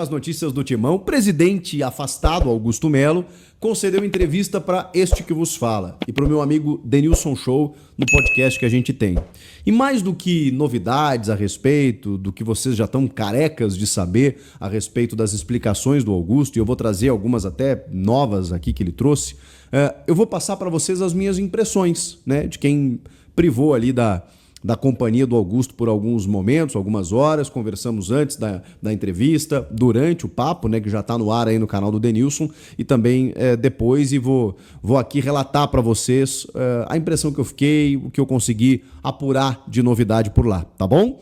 As notícias do Timão, o presidente afastado, Augusto Melo, concedeu entrevista para este que vos fala e para o meu amigo Denilson Show no podcast que a gente tem. E mais do que novidades a respeito do que vocês já estão carecas de saber a respeito das explicações do Augusto, e eu vou trazer algumas até novas aqui que ele trouxe, eu vou passar para vocês as minhas impressões, né, de quem privou ali da companhia do Augusto por alguns momentos, algumas horas. Conversamos antes da entrevista, durante o papo, né, que já está no ar aí no canal do Denilson, e também depois, e vou aqui relatar para vocês a impressão que eu fiquei, o que eu consegui apurar de novidade por lá, tá bom?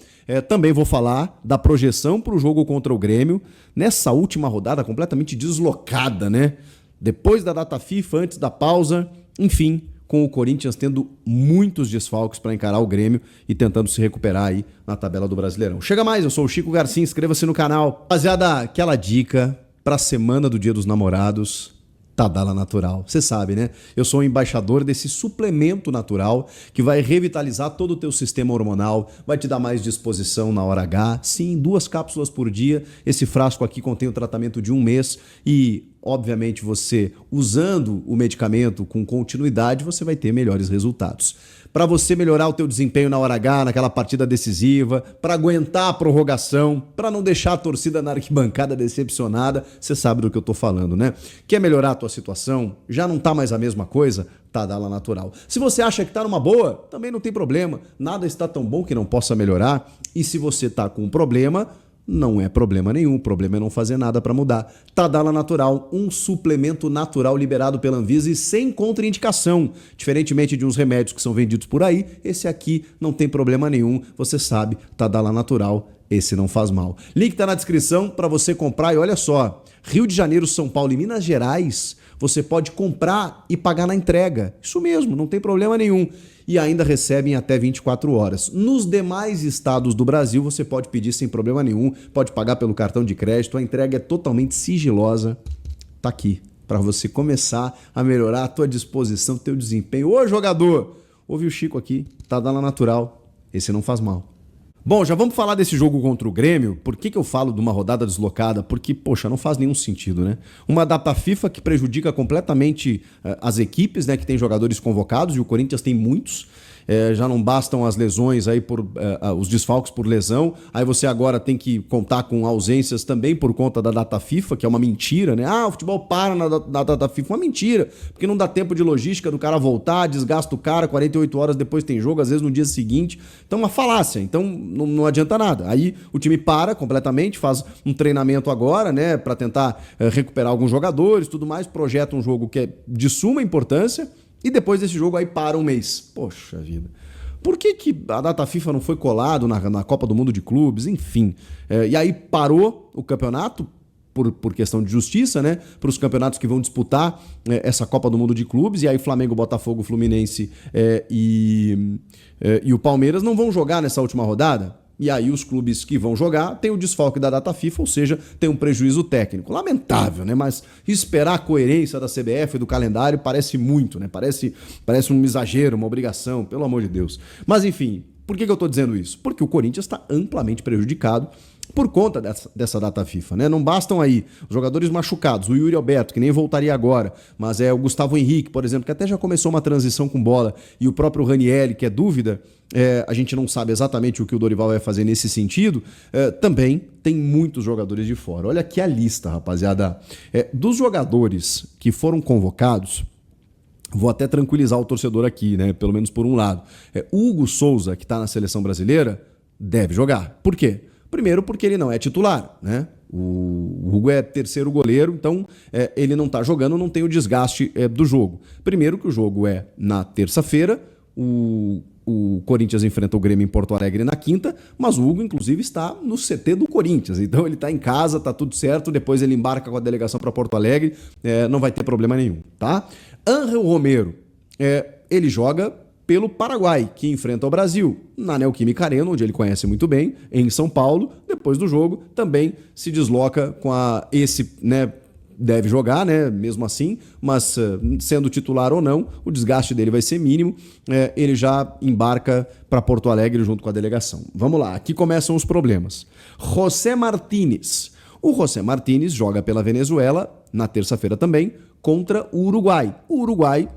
Também vou falar da projeção para o jogo contra o Grêmio, nessa última rodada completamente deslocada, né? Depois da data FIFA, antes da pausa, enfim, com o Corinthians tendo muitos desfalques para encarar o Grêmio e tentando se recuperar aí na tabela do Brasileirão. Chega mais, eu sou o Chico Garcia, inscreva-se no canal. Rapaziada, aquela dica para a semana do Dia dos Namorados, Tadala Natural. Você sabe, né? Eu sou o embaixador desse suplemento natural que vai revitalizar todo o teu sistema hormonal, vai te dar mais disposição na hora H. Sim, 2 cápsulas por dia. Esse frasco aqui contém o tratamento de 1 mês e, obviamente, você usando o medicamento com continuidade, você vai ter melhores resultados. Para você melhorar o teu desempenho na hora H, naquela partida decisiva, para aguentar a prorrogação, para não deixar a torcida na arquibancada decepcionada, você sabe do que eu tô falando, né? Quer melhorar a tua situação? Já não tá mais a mesma coisa? Tadala Natural. Se você acha que tá numa boa, também não tem problema. Nada está tão bom que não possa melhorar. E se você tá com um problema, não é problema nenhum, o problema é não fazer nada para mudar. Tadala Natural, um suplemento natural liberado pela Anvisa e sem contraindicação. Diferentemente de uns remédios que são vendidos por aí, esse aqui não tem problema nenhum. Você sabe, Tadala Natural, esse não faz mal. Link tá na descrição para você comprar e olha só, Rio de Janeiro, São Paulo e Minas Gerais, você pode comprar e pagar na entrega. Isso mesmo, não tem problema nenhum. E ainda recebem até 24 horas. Nos demais estados do Brasil, você pode pedir sem problema nenhum, pode pagar pelo cartão de crédito, a entrega é totalmente sigilosa. Tá aqui, para você começar a melhorar a tua disposição, teu desempenho. Ô jogador, ouve o Chico aqui, Tadala Natural, esse não faz mal. Bom, já vamos falar desse jogo contra o Grêmio. Por que eu falo de uma rodada deslocada? Porque, poxa, não faz nenhum sentido, né? Uma data FIFA que prejudica completamente as equipes, né? Que tem jogadores convocados, e o Corinthians tem muitos. Já não bastam as lesões aí os desfalques por lesão. Aí você agora tem que contar com ausências também por conta da data FIFA, que é uma mentira, né? Ah, o futebol para na data FIFA. Uma mentira, porque não dá tempo de logística do cara voltar, desgasta o cara, 48 horas depois tem jogo, às vezes no dia seguinte. Então, uma falácia. Então, não adianta nada. Aí o time para completamente, faz um treinamento agora, né, para tentar recuperar alguns jogadores, tudo mais, projeta um jogo que é de suma importância. E depois desse jogo aí para um mês. Poxa vida. Por que a data FIFA não foi colado na Copa do Mundo de Clubes? Enfim. E aí parou o campeonato por questão de justiça, né? Para os campeonatos que vão disputar essa Copa do Mundo de Clubes. E aí Flamengo, Botafogo, Fluminense e o Palmeiras não vão jogar nessa última rodada. E aí os clubes que vão jogar têm o desfalque da data FIFA, ou seja, tem um prejuízo técnico. Lamentável, né? Mas esperar a coerência da CBF e do calendário parece muito, né? Parece um exagero, uma obrigação, pelo amor de Deus. Mas enfim, por que eu estou dizendo isso? Porque o Corinthians está amplamente prejudicado por conta dessa data FIFA, né? Não bastam aí os jogadores machucados, o Yuri Alberto, que nem voltaria agora, mas o Gustavo Henrique, por exemplo, que até já começou uma transição com bola, e o próprio Ranieri, que é dúvida, a gente não sabe exatamente o que o Dorival vai fazer nesse sentido, também tem muitos jogadores de fora. Olha aqui a lista, rapaziada. Dos jogadores que foram convocados, vou até tranquilizar o torcedor aqui, né? Pelo menos por um lado. Hugo Souza, que está na seleção brasileira, deve jogar. Por quê? Primeiro porque ele não é titular, né? O Hugo é terceiro goleiro, então ele não está jogando, não tem o desgaste do jogo. Primeiro que o jogo é na terça-feira, o Corinthians enfrenta o Grêmio em Porto Alegre na quinta, mas o Hugo, inclusive, está no CT do Corinthians. Então ele está em casa, tá tudo certo, depois ele embarca com a delegação para Porto Alegre, não vai ter problema nenhum, tá? Ángel Romero, ele joga pelo Paraguai, que enfrenta o Brasil na Neoquímica Arena, onde ele conhece muito bem, em São Paulo. Depois do jogo, também se desloca com né, deve jogar, né, mesmo assim, mas sendo titular ou não, o desgaste dele vai ser mínimo. Ele já embarca para Porto Alegre junto com a delegação. Vamos lá, aqui começam os problemas. José Martínez. O José Martínez joga pela Venezuela na terça-feira também contra o Uruguai. O Uruguai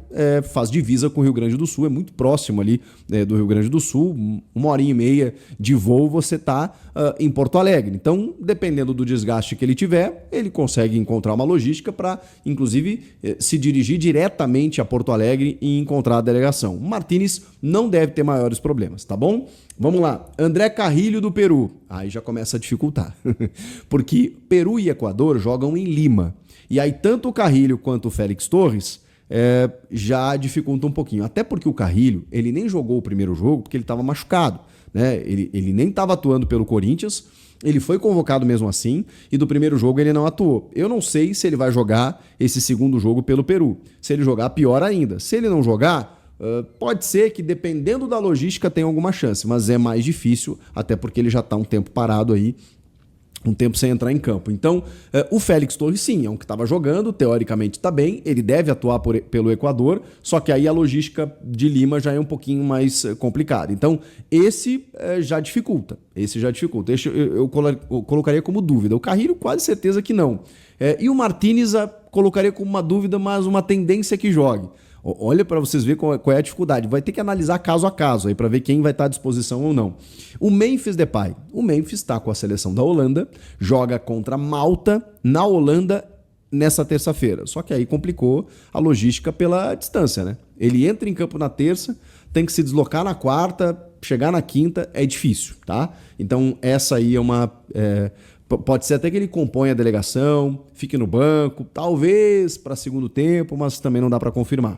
faz divisa com o Rio Grande do Sul, é muito próximo ali do Rio Grande do Sul, 1h30 de voo você está em Porto Alegre. Então, dependendo do desgaste que ele tiver, ele consegue encontrar uma logística para, inclusive, se dirigir diretamente a Porto Alegre e encontrar a delegação. O Martínez não deve ter maiores problemas, tá bom? Vamos lá. André Carrilho do Peru. Aí já começa a dificultar, porque Peru e Equador jogam em Lima. E aí tanto o Carrilho quanto o Félix Torres já dificultam um pouquinho. Até porque o Carrilho, ele nem jogou o primeiro jogo porque ele estava machucado, né? Ele nem estava atuando pelo Corinthians, ele foi convocado mesmo assim e do primeiro jogo ele não atuou. Eu não sei se ele vai jogar esse segundo jogo pelo Peru. Se ele jogar, pior ainda. Se ele não jogar, pode ser que dependendo da logística tenha alguma chance, mas é mais difícil, até porque ele já está um tempo parado aí, um tempo sem entrar em campo. Então, o Félix Torres, sim, é um que estava jogando, teoricamente está bem, ele deve atuar pelo Equador, só que aí a logística de Lima já é um pouquinho mais complicada. Então, esse já dificulta. Eu colocaria como dúvida. O Carrilho, quase certeza que não. E o Martínez colocaria como uma dúvida, mas uma tendência que jogue. Olha para vocês verem qual é a dificuldade. Vai ter que analisar caso a caso aí para ver quem vai estar à disposição ou não. O Memphis Depay. O Memphis está com a seleção da Holanda, joga contra Malta na Holanda nessa terça-feira. Só que aí complicou a logística pela distância, né? Ele entra em campo na terça, tem que se deslocar na quarta, chegar na quinta, é difícil, tá? Então essa aí é uma... Pode ser até que ele componha a delegação, fique no banco, talvez para segundo tempo, mas também não dá para confirmar.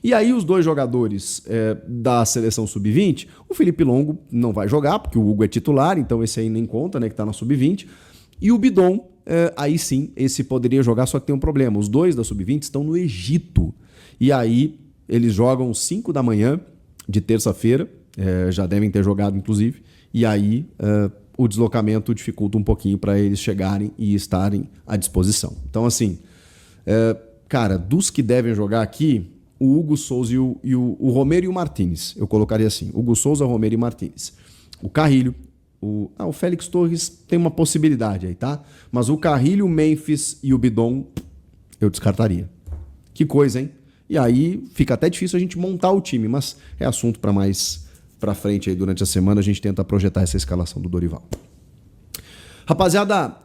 E aí os dois jogadores da seleção sub-20, o Felipe Longo não vai jogar, porque o Hugo é titular, então esse aí nem conta, né, que está na sub-20. E o Bidon, aí sim, esse poderia jogar, só que tem um problema. Os dois da sub-20 estão no Egito. E aí eles jogam 5 da manhã de terça-feira, já devem ter jogado inclusive, e aí... o deslocamento dificulta um pouquinho para eles chegarem e estarem à disposição. Então, assim, cara, dos que devem jogar aqui, o Hugo Souza e o Romero e o Martínez, eu colocaria assim, Hugo Souza, Romero e Martínez. O Carrilho, o Félix Torres tem uma possibilidade aí, tá? Mas o Carrilho, o Memphis e o Bidon, eu descartaria. Que coisa, hein? E aí fica até difícil a gente montar o time, mas é assunto para mais... para frente aí durante a semana, a gente tenta projetar essa escalação do Dorival. Rapaziada,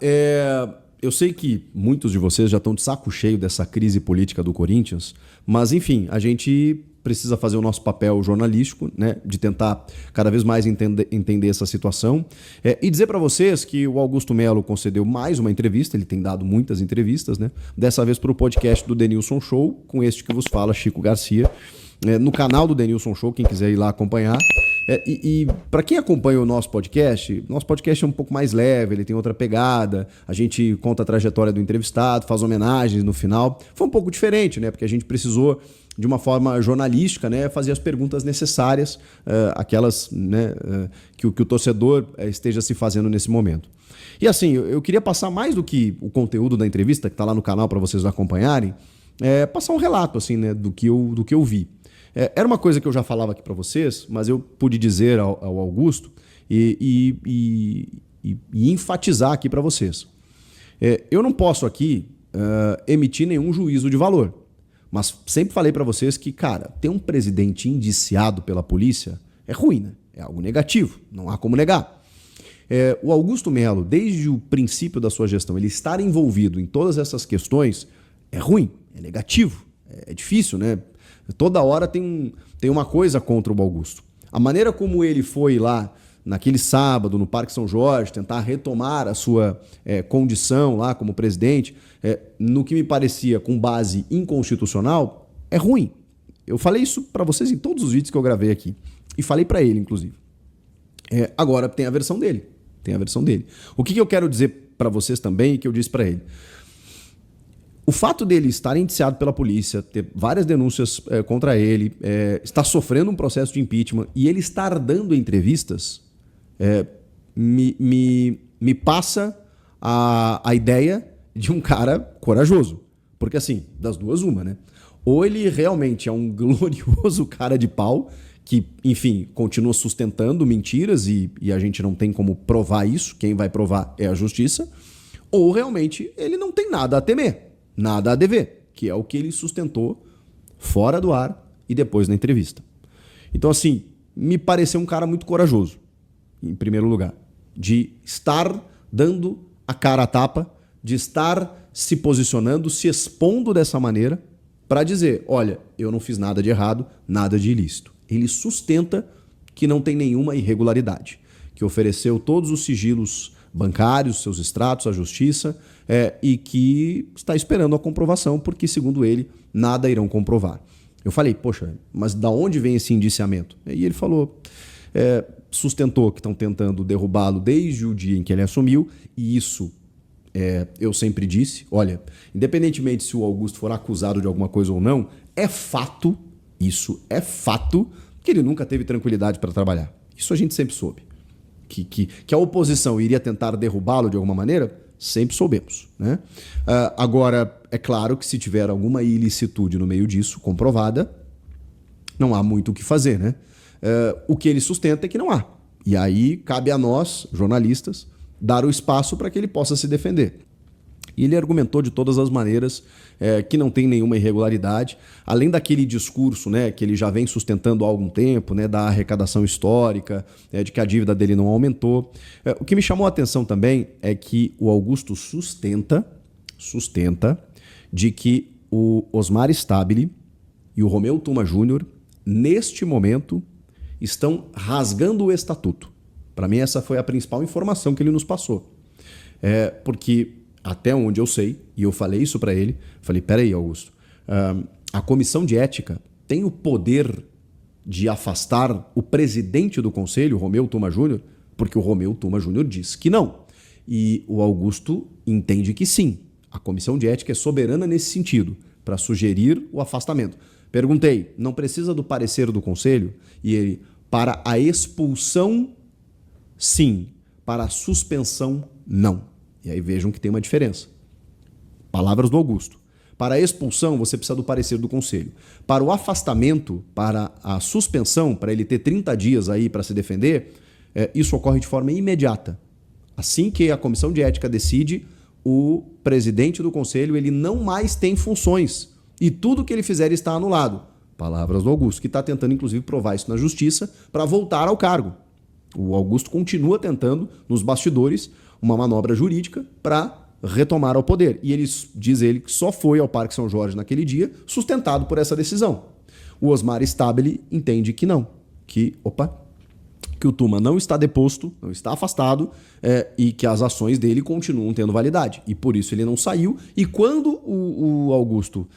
eu sei que muitos de vocês já estão de saco cheio dessa crise política do Corinthians, mas enfim, a gente precisa fazer o nosso papel jornalístico, né, de tentar cada vez mais entender essa situação e dizer para vocês que o Augusto Melo concedeu mais uma entrevista, ele tem dado muitas entrevistas, né, dessa vez para o podcast do Denilson Show, com este que vos fala, Chico Garcia, no canal do Denilson Show, quem quiser ir lá acompanhar. E para quem acompanha o nosso podcast é um pouco mais leve, ele tem outra pegada, a gente conta a trajetória do entrevistado, faz homenagens no final. Foi um pouco diferente, né? Porque a gente precisou, de uma forma jornalística, né, fazer as perguntas necessárias, aquelas, né, que o torcedor esteja se fazendo nesse momento. E assim, eu queria passar mais do que o conteúdo da entrevista, que está lá no canal para vocês acompanharem, passar um relato assim, né, do que eu vi. Era uma coisa que eu já falava aqui para vocês, mas eu pude dizer ao Augusto e enfatizar aqui para vocês. Eu não posso aqui emitir nenhum juízo de valor, mas sempre falei para vocês que, cara, ter um presidente indiciado pela polícia é ruim, né? É algo negativo, não há como negar. O Augusto Melo, desde o princípio da sua gestão, ele estar envolvido em todas essas questões é ruim, é negativo, é difícil, né? Toda hora tem uma coisa contra o Augusto. A maneira como ele foi lá naquele sábado no Parque São Jorge tentar retomar a sua condição lá como presidente, no que me parecia com base inconstitucional, é ruim. Eu falei isso para vocês em todos os vídeos que eu gravei aqui. E falei para ele, inclusive. Agora tem a versão dele. O que eu quero dizer para vocês também, que eu disse para ele? O fato dele estar indiciado pela polícia, ter várias denúncias contra ele, estar sofrendo um processo de impeachment e ele estar dando entrevistas, me passa a ideia de um cara corajoso. Porque assim, das duas uma, né? Ou ele realmente é um glorioso cara de pau, que, enfim, continua sustentando mentiras e a gente não tem como provar isso, quem vai provar é a justiça. ou realmente ele não tem nada a temer, nada a dever, que é o que ele sustentou fora do ar e depois na entrevista. Então, assim, me pareceu um cara muito corajoso, em primeiro lugar, de estar dando a cara a tapa, de estar se posicionando, se expondo dessa maneira para dizer, olha, eu não fiz nada de errado, nada de ilícito. Ele sustenta que não tem nenhuma irregularidade, que ofereceu todos os sigilos bancários, seus extratos à justiça e que está esperando a comprovação, porque, segundo ele, nada irão comprovar. Eu falei, poxa, mas da onde vem esse indiciamento? E ele falou, sustentou que estão tentando derrubá-lo desde o dia em que ele assumiu, e isso eu sempre disse, olha, independentemente se o Augusto for acusado de alguma coisa ou não, é fato, isso é fato, que ele nunca teve tranquilidade para trabalhar. Isso a gente sempre soube. Que a oposição iria tentar derrubá-lo de alguma maneira, sempre soubemos, né? Agora, é claro que se tiver alguma ilicitude no meio disso, comprovada, não há muito o que fazer, né? O que ele sustenta é que não há. E aí cabe a nós, jornalistas, dar o espaço para que ele possa se defender. E ele argumentou de todas as maneiras que não tem nenhuma irregularidade, além daquele discurso, né, que ele já vem sustentando há algum tempo, né, da arrecadação histórica, de que a dívida dele não aumentou. O que me chamou a atenção também é que o Augusto sustenta de que o Osmar Stabile e o Romeu Tuma Júnior, neste momento, estão rasgando o estatuto. Para mim, essa foi a principal informação que ele nos passou. Porque, até onde eu sei, e eu falei isso para ele, falei, peraí, Augusto, a comissão de ética tem o poder de afastar o presidente do conselho, Romeu Tuma Júnior, porque o Romeu Tuma Júnior diz que não. E o Augusto entende que sim. A comissão de ética é soberana nesse sentido, para sugerir o afastamento. Perguntei, não precisa do parecer do conselho? E ele, para a expulsão, sim. Para a suspensão, não. E aí vejam que tem uma diferença. Palavras do Augusto. Para a expulsão, você precisa do parecer do conselho. Para o afastamento, para a suspensão, para ele ter 30 dias aí para se defender, isso ocorre de forma imediata. Assim que a comissão de ética decide, o presidente do conselho ele não mais tem funções. E tudo que ele fizer está anulado. Palavras do Augusto, que está tentando, inclusive, provar isso na justiça para voltar ao cargo. O Augusto continua tentando, nos bastidores, uma manobra jurídica para retomar ao poder. E diz ele que só foi ao Parque São Jorge naquele dia, sustentado por essa decisão. O Osmar Stabile entende que não, que o Tuma não está deposto, não está afastado e que as ações dele continuam tendo validade. E por isso ele não saiu. E quando o Augusto,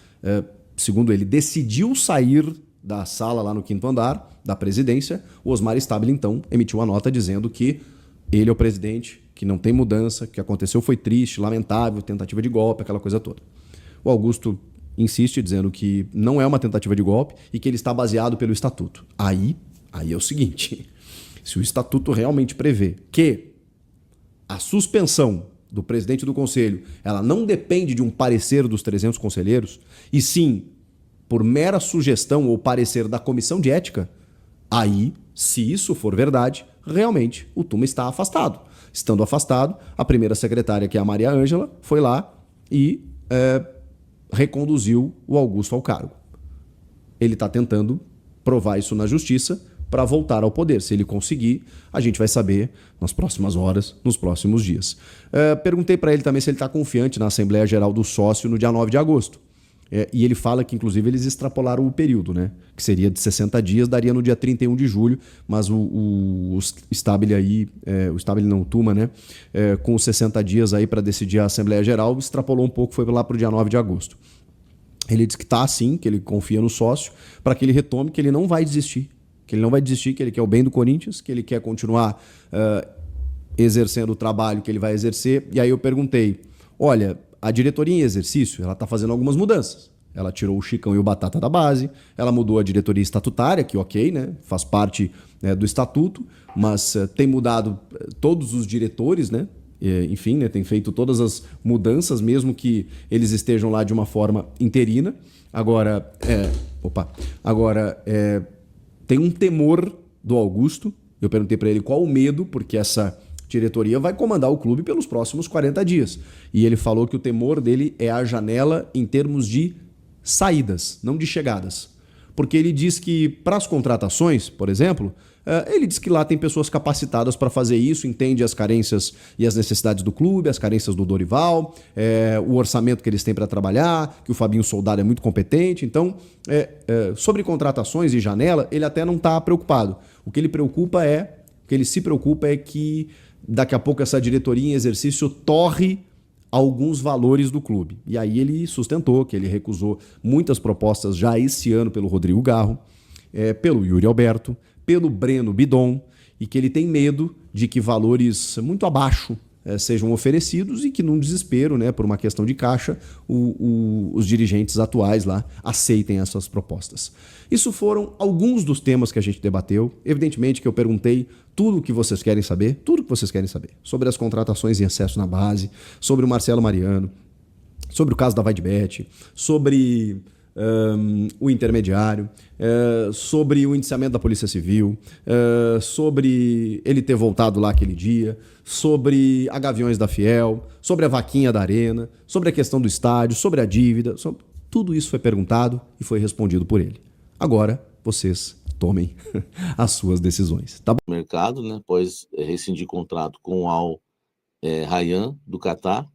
segundo ele, decidiu sair da sala lá no 5º andar da presidência, o Osmar Stabile então emitiu uma nota dizendo que ele é o presidente, que não tem mudança, que aconteceu foi triste, lamentável, tentativa de golpe, aquela coisa toda. O Augusto insiste dizendo que não é uma tentativa de golpe e que ele está baseado pelo estatuto. Aí é o seguinte, se o estatuto realmente prevê que a suspensão do presidente do conselho ela não depende de um parecer dos 300 conselheiros, e sim por mera sugestão ou parecer da comissão de ética, aí, se isso for verdade, realmente o Tuma está afastado. Estando afastado, a primeira secretária, que é a Maria Ângela, foi lá e reconduziu o Augusto ao cargo. Ele está tentando provar isso na justiça para voltar ao poder. Se ele conseguir, a gente vai saber nas próximas horas, nos próximos dias. Perguntei para ele também se ele está confiante na Assembleia Geral do Sócio no dia 9 de agosto. E ele fala que, inclusive, eles extrapolaram o período, né? Que seria de 60 dias, daria no dia 31 de julho, mas o Stabile aí, o Stabile não, o Tuma, né? Com os 60 dias aí para decidir a Assembleia Geral, extrapolou um pouco, foi lá para o dia 9 de agosto. Ele diz que está assim, que ele confia no sócio, para que ele retome, que ele não vai desistir. Que ele não vai desistir, que ele quer o bem do Corinthians, que ele quer continuar exercendo o trabalho que ele vai exercer. E aí eu perguntei, olha, a diretoria em exercício, ela está fazendo algumas mudanças. Ela tirou o Chicão e o Batata da base, ela mudou a diretoria estatutária, que ok, né? Faz parte do estatuto, mas tem mudado todos os diretores, né? Enfim, né? Tem feito todas as mudanças, mesmo que eles estejam lá de uma forma interina. Agora, tem um temor do Augusto. Eu perguntei para ele qual o medo, porque essa diretoria vai comandar o clube pelos próximos 40 dias. E ele falou que o temor dele é a janela em termos de saídas, não de chegadas. Porque ele diz que para as contratações, por exemplo, ele diz que lá tem pessoas capacitadas para fazer isso, entende as carências e as necessidades do clube, as carências do Dorival, o orçamento que eles têm para trabalhar, que o Fabinho Soldado é muito competente. Então, sobre contratações e janela, ele até não está preocupado. O que ele se preocupa é que daqui a pouco essa diretoria em exercício torre alguns valores do clube. E aí ele sustentou que ele recusou muitas propostas já esse ano pelo Rodrigo Garro, pelo Yuri Alberto, pelo Breno Bidon, e que ele tem medo de que valores muito abaixo sejam oferecidos e que num desespero, né, por uma questão de caixa, os dirigentes atuais lá aceitem essas propostas. Isso foram alguns dos temas que a gente debateu. Evidentemente que eu perguntei tudo o que vocês querem saber, sobre as contratações em excesso na base, sobre o Marcelo Mariano, sobre o caso da Vaidbet, sobre o intermediário, sobre o indiciamento da Polícia Civil, sobre ele ter voltado lá aquele dia, sobre a Gaviões da Fiel, sobre a vaquinha da Arena, sobre a questão do estádio, sobre a dívida, tudo isso foi perguntado e foi respondido por ele. Agora, vocês tomem as suas decisões, tá bom? Mercado, né, após rescindir contrato com o Al Rayyan, do Catar.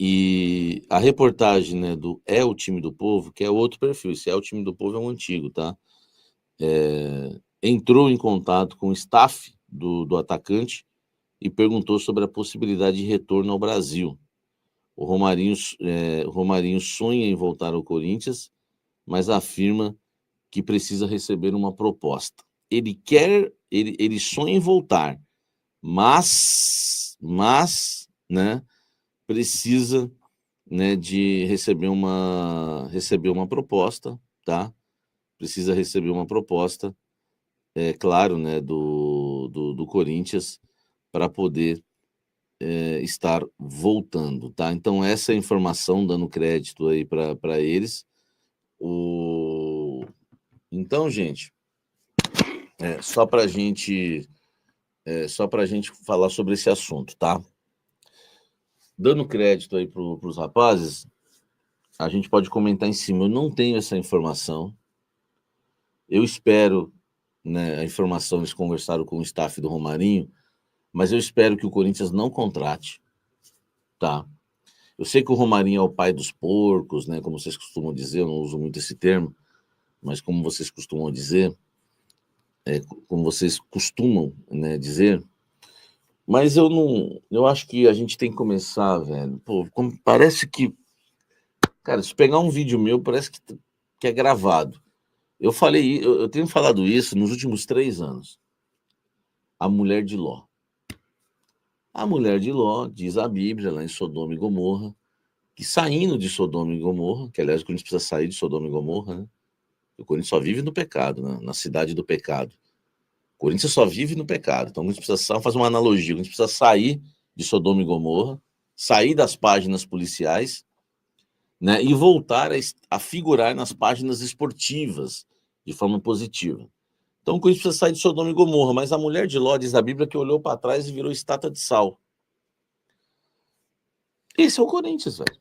E a reportagem, né, do É o Time do Povo, que é outro perfil, esse É o Time do Povo é um antigo, tá? Entrou em contato com o staff do atacante e perguntou sobre a possibilidade de retorno ao Brasil. O Romarinho sonha em voltar ao Corinthians, mas afirma que precisa receber uma proposta. Ele sonha em voltar, mas, né, precisa, né, de receber uma proposta, tá? Precisa receber uma proposta, claro, né, do Corinthians para poder estar voltando, tá? Então essa é a informação, dando crédito aí para eles. Então, gente, só para a gente falar sobre esse assunto, tá? Dando crédito aí para os rapazes, a gente pode comentar em cima. Eu não tenho essa informação. Eu espero, né, a informação, eles conversaram com o staff do Romarinho, mas eu espero que o Corinthians não contrate, tá? Eu sei que o Romarinho é o pai dos porcos, né, como vocês costumam dizer, eu não uso muito esse termo, mas como vocês costumam dizer, né, dizer, mas eu acho que a gente tem que começar, velho, pô, parece que, cara, se pegar um vídeo meu, parece que é gravado. Eu tenho falado isso nos últimos 3 anos. A mulher de Ló. A mulher de Ló, diz a Bíblia, lá em Sodoma e Gomorra, que saindo de Sodoma e Gomorra, que aliás o Corinthians precisa sair de Sodoma e Gomorra, né? O Corinthians só vive no pecado, né? Na cidade do pecado. O Corinthians só vive no pecado. Então a gente precisa fazer uma analogia. A gente precisa sair de Sodoma e Gomorra, sair das páginas policiais, né? E voltar a figurar nas páginas esportivas de forma positiva. Então o Corinthians precisa sair de Sodoma e Gomorra, mas a mulher de Ló, diz a Bíblia, que olhou para trás e virou estátua de sal. Esse é o Corinthians, velho.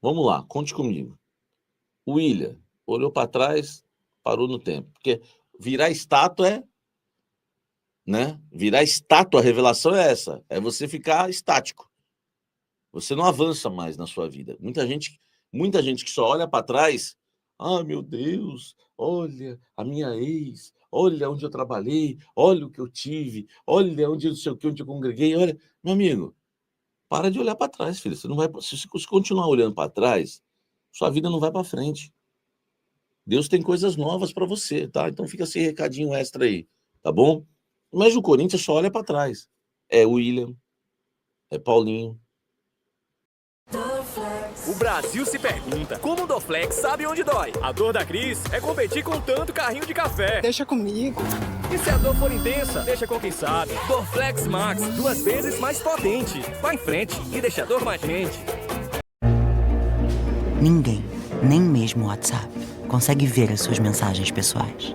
Vamos lá, conte comigo. O William olhou para trás, parou no tempo. Porque virar estátua né? Virar estátua, a revelação é essa. É você ficar estático. Você não avança mais na sua vida. Muita gente que só olha para trás, meu Deus, olha a minha ex, olha onde eu trabalhei, olha o que eu tive, olha onde eu congreguei, olha, meu amigo, para de olhar para trás, filho. Você não vai, se você continuar olhando para trás, sua vida não vai para frente. Deus tem coisas novas para você, tá? Então fica esse recadinho extra aí, tá bom? Mas o Corinthians só olha para trás. É William, é Paulinho. O Brasil se pergunta, como o Dorflex sabe onde dói? A dor da Cris é competir com tanto carrinho de café. Deixa comigo. E se a dor for intensa, deixa com quem sabe. Dorflex Max, 2 vezes mais potente. Vá em frente e deixa a dor mais rente. Ninguém, nem mesmo o WhatsApp, consegue ver as suas mensagens pessoais.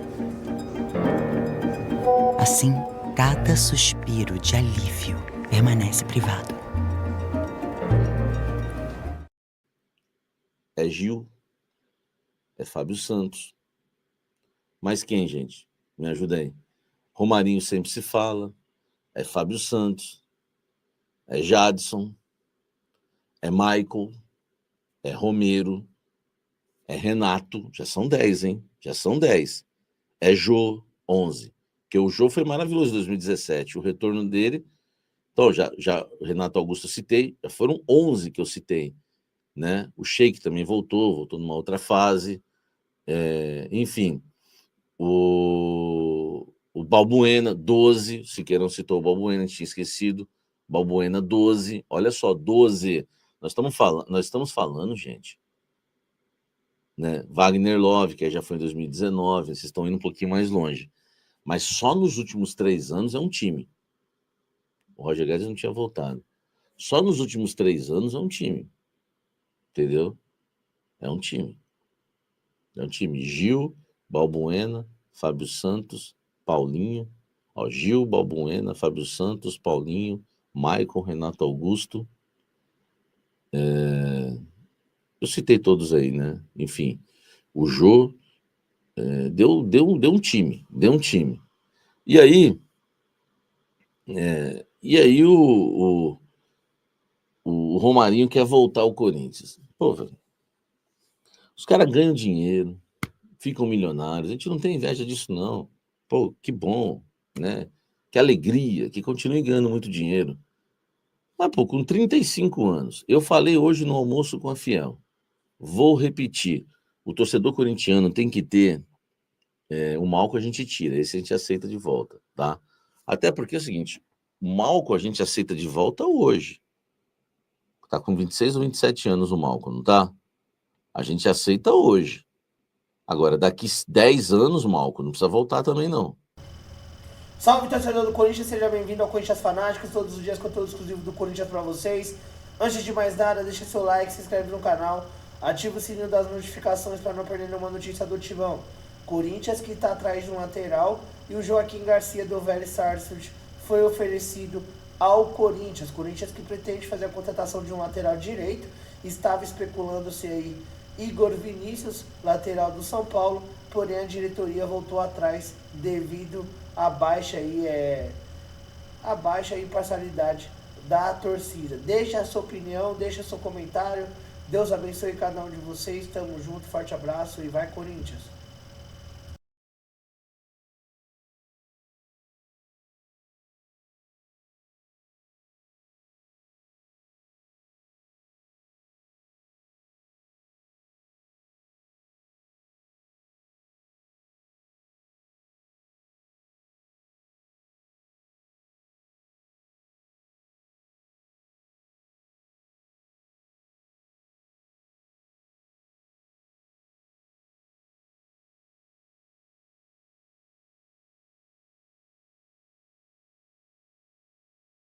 Assim, cada suspiro de alívio permanece privado. É Gil, é Fábio Santos. Mas quem, gente? Me ajuda aí. Romarinho sempre se fala, é Fábio Santos, é Jadson, é Michael, é Romero, é Renato, já são 10, hein? Já são 10. É Jô, 11. Porque o Jô foi maravilhoso em 2017, o retorno dele... Então, já o Renato Augusto eu citei, já foram 11 que eu citei, né? O Sheik também voltou numa outra fase, enfim. O Balbuena, 12, Siqueirão citou o Balbuena, tinha esquecido. Balbuena, 12, olha só, 12. Nós estamos falando, gente, né? Wagner Love, que já foi em 2019, vocês estão indo um pouquinho mais longe. Mas só nos últimos 3 anos é um time. O Roger Guedes não tinha voltado. Só nos últimos 3 anos é um time. Entendeu? É um time. É um time. Gil, Balbuena, Fábio Santos, Paulinho. Ó, Gil, Balbuena, Fábio Santos, Paulinho, Michael, Renato Augusto. Eu citei todos aí, né? Enfim, o Jô deu um time. Deu um time. E aí, o Romarinho quer voltar ao Corinthians. Pô, velho, os caras ganham dinheiro, ficam milionários. A gente não tem inveja disso, não. Pô, que bom, né? Que alegria, que continue ganhando muito dinheiro. Mas, pô, com 35 anos, eu falei hoje no almoço com a Fiel, vou repetir, o torcedor corintiano tem que ter o mal que a gente tira, esse a gente aceita de volta, tá? Até porque é o seguinte, o Malco a gente aceita de volta hoje. Tá com 26 ou 27 anos o Malco, não tá? A gente aceita hoje. Agora, daqui 10 anos, Malco, não precisa voltar também, não. Salve, torcedor do Corinthians, seja bem-vindo ao Corinthians Fanáticos, todos os dias conteúdo exclusivo do Corinthians pra vocês. Antes de mais nada, deixa seu like, se inscreve no canal, ativa o sininho das notificações para não perder nenhuma notícia do Timão. Corinthians que está atrás de um lateral e o Joaquim Garcia do Velho Sarsfield foi oferecido ao Corinthians. Corinthians que pretende fazer a contratação de um lateral direito, estava especulando-se aí Igor Vinícius, lateral do São Paulo, porém a diretoria voltou atrás devido à baixa imparcialidade da torcida. Deixa a sua opinião, deixa seu comentário. Deus abençoe cada um de vocês. Tamo junto, forte abraço e vai Corinthians!